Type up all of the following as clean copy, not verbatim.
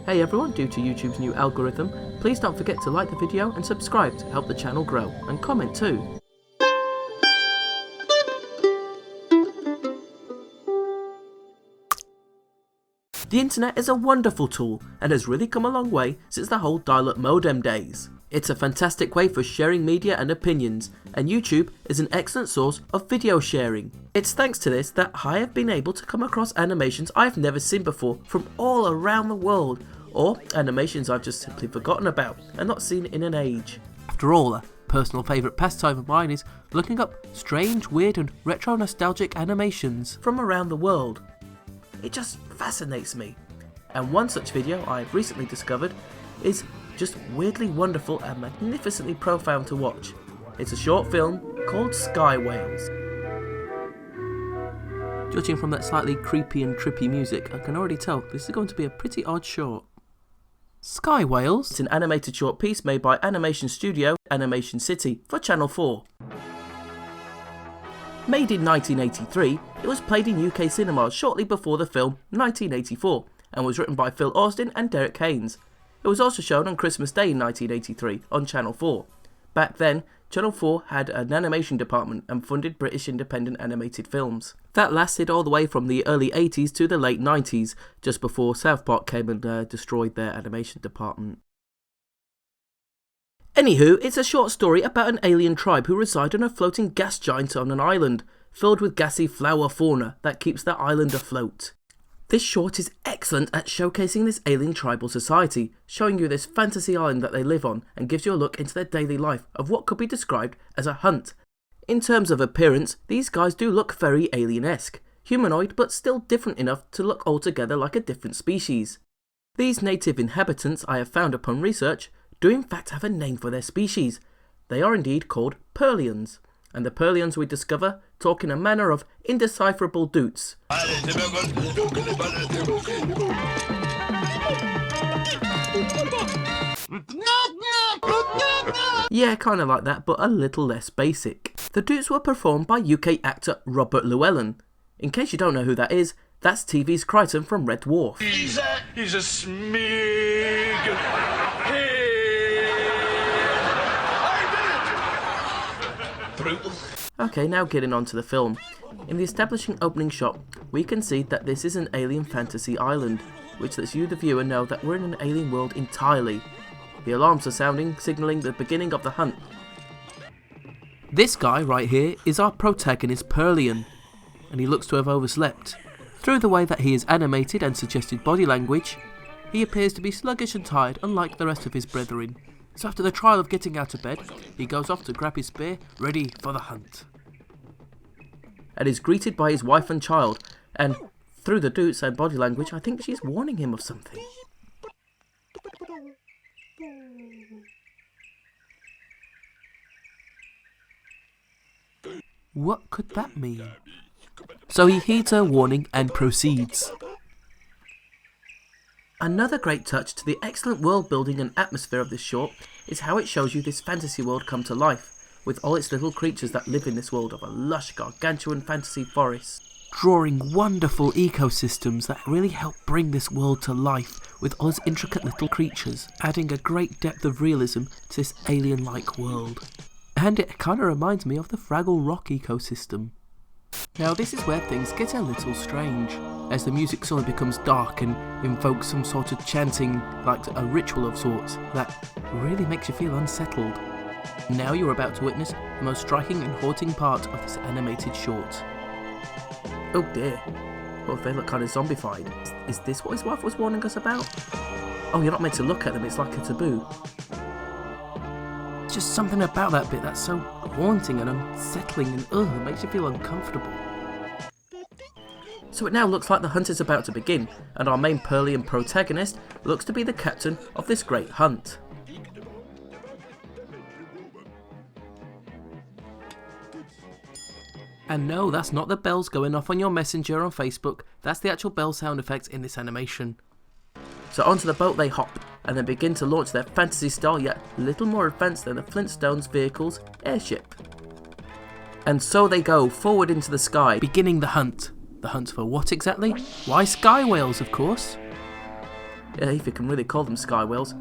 Hey everyone, due to YouTube's new algorithm, please don't forget to like the video and subscribe to help the channel grow, and comment too. The internet is a wonderful tool and has really come a long way since the whole dial-up modem days. It's a fantastic way for sharing media and opinions, and YouTube is an excellent source of video sharing. It's thanks to this that I have been able to come across animations I've never seen before from all around the world, or animations I've just simply forgotten about and not seen in an age. After all, a personal favourite pastime of mine is looking up strange, weird and retro nostalgic animations from around the world. It just fascinates me, and one such video I've recently discovered is just weirdly wonderful and magnificently profound to watch. It's a short film called Skywhales. Judging from that slightly creepy and trippy music, I can already tell this is going to be a pretty odd short. Skywhales is an animated short piece made by animation studio Animation City for Channel 4. Made in 1983, it was played in UK cinemas shortly before the film 1984 and was written by Phil Austin and Derek Haynes. It was also shown on Christmas Day in 1983 on Channel 4. Back then, Channel 4 had an animation department and funded British independent animated films. That lasted all the way from the early 80s to the late 90s, just before South Park came and destroyed their animation department. Anywho, it's a short story about an alien tribe who reside on a floating gas giant on an island, filled with gassy flower fauna that keeps the island afloat. This short is excellent at showcasing this alien tribal society, showing you this fantasy island that they live on, and gives you a look into their daily life of what could be described as a hunt. In terms of appearance, these guys do look very alien-esque, humanoid but still different enough to look altogether like a different species. These native inhabitants, I have found upon research, do in fact have a name for their species. They are indeed called Pearlians, and the Pearlians we discover talk in a manner of indecipherable doots. Yeah, kinda like that, but a little less basic. The doots were performed by UK actor Robert Llewellyn. In case you don't know who that is, that's TV's Crichton from Red Dwarf. He's a smig. Okay, now getting on to the film. In the establishing opening shot, we can see that this is an alien fantasy island, which lets you the viewer know that we're in an alien world entirely. The alarms are sounding, signalling the beginning of the hunt. This guy right here is our protagonist Pearlian, and he looks to have overslept. Through the way that he is animated and suggested body language, he appears to be sluggish and tired, unlike the rest of his brethren. So after the trial of getting out of bed, he goes off to grab his spear, ready for the hunt. And is greeted by his wife and child, and through the doots and body language, I think she's warning him of something. What could that mean? So he heeds her warning and proceeds. Another great touch to the excellent world building and atmosphere of this short is how it shows you this fantasy world come to life, with all its little creatures that live in this world of a lush gargantuan fantasy forest, drawing wonderful ecosystems that really help bring this world to life with all its intricate little creatures, adding a great depth of realism to this alien-like world. And it kind of reminds me of the Fraggle Rock ecosystem. Now this is where things get a little strange, as the music suddenly becomes dark and invokes some sort of chanting, like a ritual of sorts, that really makes you feel unsettled. Now you're about to witness the most striking and haunting part of this animated short. Oh dear. Oh, they look kind of zombified. Is this what his wife was warning us about? Oh, you're not meant to look at them, it's like a taboo. It's just something about that bit that's so haunting and unsettling and it makes you feel uncomfortable. So it now looks like the hunt is about to begin, and our main Pearlian protagonist looks to be the captain of this great hunt. And no, that's not the bells going off on your messenger on Facebook, that's the actual bell sound effect in this animation. So onto the boat they hop, and then begin to launch their fantasy style yet little more advanced than the Flintstones vehicle's airship. And so they go forward into the sky, beginning the hunt. The hunt for what exactly? Why Skywhales, of course. if you can really call them Skywhales.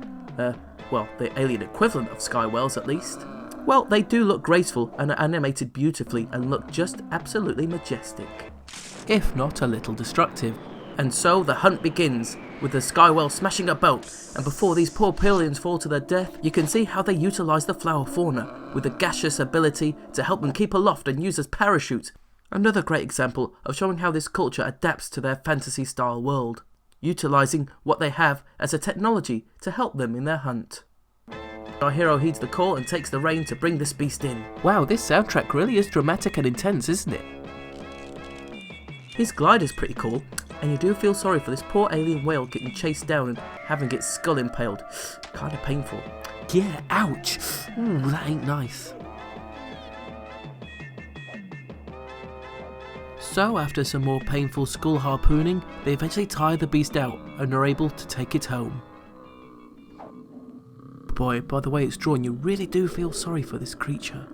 Well, the alien equivalent of Skywhales at least. Well, they do look graceful and are animated beautifully and look just absolutely majestic, if not a little destructive. And so the hunt begins, with the Skywhale smashing a boat, and before these poor Pearlians fall to their death, you can see how they utilise the flower fauna, with a gaseous ability to help them keep aloft and use as parachutes. Another great example of showing how this culture adapts to their fantasy-style world, utilising what they have as a technology to help them in their hunt. Our hero heeds the call and takes the rein to bring this beast in. Wow, this soundtrack really is dramatic and intense, isn't it? His glide is pretty cool, and you do feel sorry for this poor alien whale getting chased down and having its skull impaled. Kinda painful. Yeah, ouch! Ooh, that ain't nice. So after some more painful skull harpooning, they eventually tire the beast out and are able to take it home. Boy, by the way it's drawn, you really do feel sorry for this creature.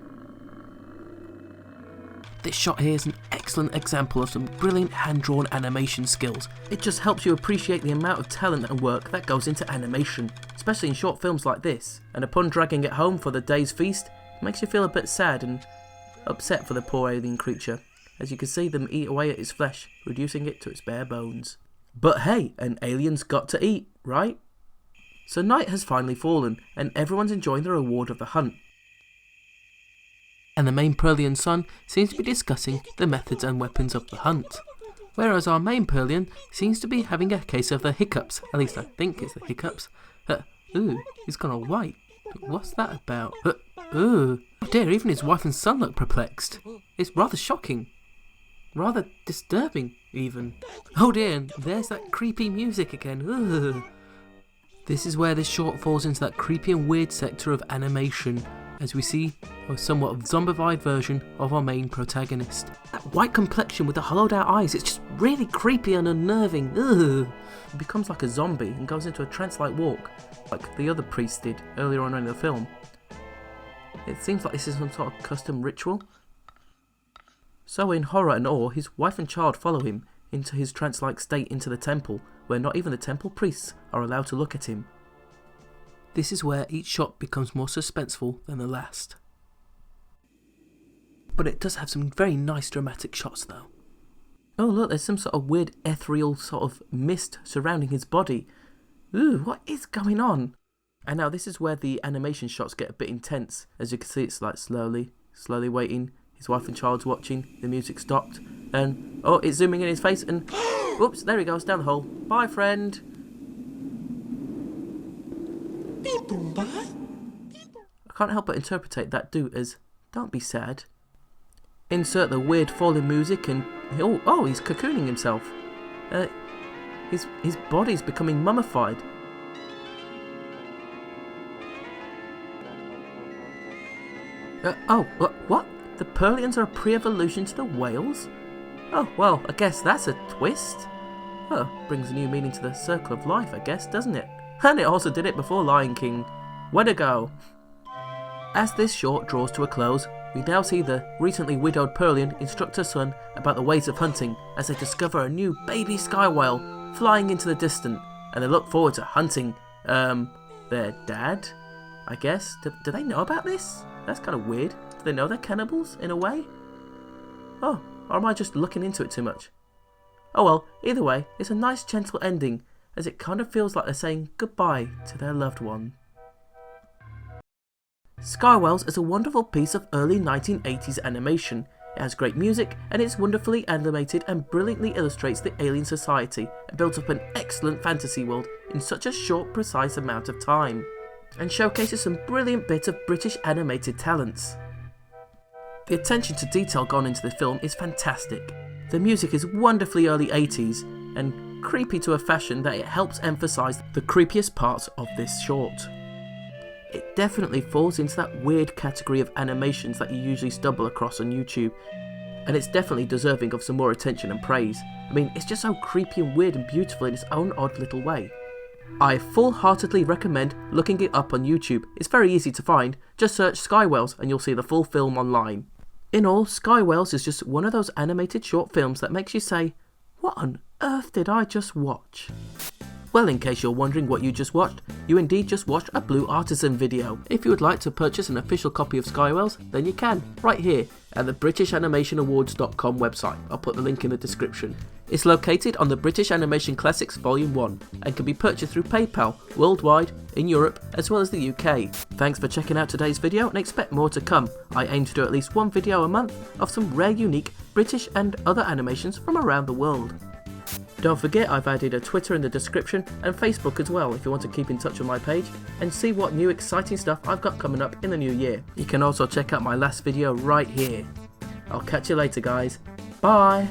This shot here is an excellent example of some brilliant hand-drawn animation skills. It just helps you appreciate the amount of talent and work that goes into animation, especially in short films like this. And upon dragging it home for the day's feast, it makes you feel a bit sad and upset for the poor alien creature, as you can see them eat away at its flesh, reducing it to its bare bones. But hey, an alien's got to eat, right? So night has finally fallen, and everyone's enjoying the reward of the hunt. And the main Pearlian son seems to be discussing the methods and weapons of the hunt, whereas our main Pearlian seems to be having a case of the hiccups. At least I think it's the hiccups. Ooh, he's gone all white. What's that about? Oh dear, even his wife and son look perplexed. It's rather shocking. Rather disturbing, even. Oh dear, and there's that creepy music again. Ugh. This is where this short falls into that creepy and weird sector of animation, as we see a somewhat zombified version of our main protagonist. That white complexion with the hollowed out eyes, it's just really creepy and unnerving. Ugh. He becomes like a zombie and goes into a trance-like walk, like the other priest did earlier on in the film. It seems like this is some sort of custom ritual. So in horror and awe, his wife and child follow him into his trance-like state into the temple, where not even the temple priests are allowed to look at him. This is where each shot becomes more suspenseful than the last. But it does have some very nice dramatic shots though. Oh look, there's some sort of weird ethereal sort of mist surrounding his body. Ooh, what is going on? And now this is where the animation shots get a bit intense. As you can see, it's like slowly waiting. His wife and child's watching, the music stopped, and oh, it's zooming in his face, and whoops, there he goes, down the hole. Bye, friend. I can't help but interpret that do as, don't be sad. Insert the weird falling music, and oh, he's cocooning himself. His body's becoming mummified. What? The Pearlians are a pre-evolution to the whales? Oh, well, I guess that's a twist. Oh, brings a new meaning to the circle of life, I guess, doesn't it? And it also did it before Lion King. Way to go. As this short draws to a close, we now see the recently widowed Pearlian instruct her son about the ways of hunting as they discover a new baby Skywhale flying into the distance, and they look forward to hunting, their dad, I guess. Do they know about this? That's kind of weird. Do they know they're cannibals, in a way? Oh, or am I just looking into it too much? Oh well, either way, it's a nice gentle ending, as it kind of feels like they're saying goodbye to their loved one. Skywhales is a wonderful piece of early 1980s animation. It has great music, and it's wonderfully animated and brilliantly illustrates the alien society and builds up an excellent fantasy world in such a short, precise amount of time, and showcases some brilliant bits of British animated talents. The attention to detail gone into the film is fantastic. The music is wonderfully early 80s and creepy to a fashion that it helps emphasise the creepiest parts of this short. It definitely falls into that weird category of animations that you usually stumble across on YouTube, and it's definitely deserving of some more attention and praise. I mean, it's just so creepy and weird and beautiful in its own odd little way. I full-heartedly recommend looking it up on YouTube. It's very easy to find. Just search Skywhales and you'll see the full film online. In all, Skywhales is just one of those animated short films that makes you say, what on earth did I just watch? Well, in case you're wondering what you just watched, you indeed just watched a Blue Artisan video. If you would like to purchase an official copy of Skywhales, then you can, right here at the BritishAnimationAwards.com website. I'll put the link in the description. It's located on the British Animation Classics Volume 1 and can be purchased through PayPal worldwide, in Europe as well as the UK. Thanks for checking out today's video and expect more to come. I aim to do at least one video a month of some rare, unique British and other animations from around the world. Don't forget, I've added a Twitter in the description and Facebook as well if you want to keep in touch with my page and see what new exciting stuff I've got coming up in the new year. You can also check out my last video right here. I'll catch you later, guys. Bye!